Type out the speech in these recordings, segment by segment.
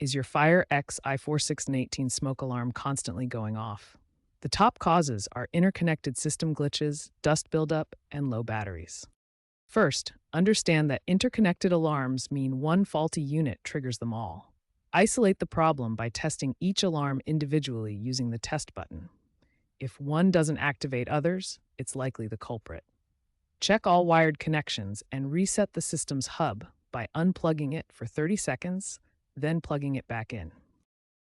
Is your FireX i4618 smoke alarm constantly going off? The top causes are interconnected system glitches, dust buildup, and low batteries. First, understand that interconnected alarms mean one faulty unit triggers them all. Isolate the problem by testing each alarm individually using the test button. If one doesn't activate others, it's likely the culprit. Check all wired connections and reset the system's hub by unplugging it for 30 seconds, then plugging it back in.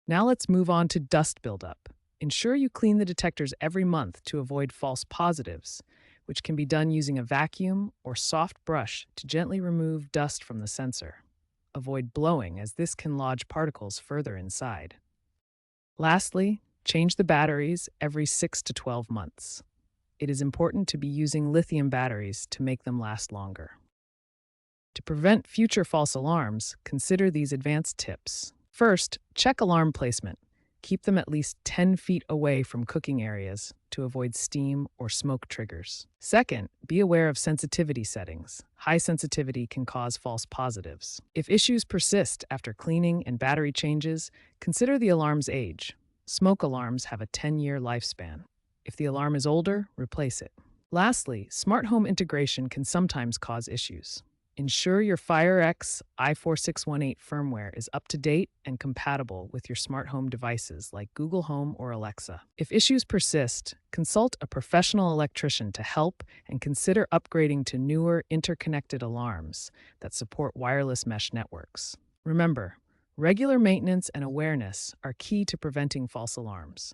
Now let's move on to dust buildup. Ensure you clean the detectors every month to avoid false positives, which can be done using a vacuum or soft brush to gently remove dust from the sensor. Avoid blowing, as this can lodge particles further inside. Lastly, change the batteries every 6 to 12 months. It is important to be using lithium batteries to make them last longer. To prevent future false alarms, consider these advanced tips. First, check alarm placement. Keep them at least 10 feet away from cooking areas to avoid steam or smoke triggers. Second, be aware of sensitivity settings. High sensitivity can cause false positives. If issues persist after cleaning and battery changes, consider the alarm's age. Smoke alarms have a 10-year lifespan. If the alarm is older, replace it. Lastly, smart home integration can sometimes cause issues. Ensure your FireX i4618 firmware is up to date and compatible with your smart home devices like Google Home or Alexa. If issues persist, consult a professional electrician to help and consider upgrading to newer interconnected alarms that support wireless mesh networks. Remember, regular maintenance and awareness are key to preventing false alarms.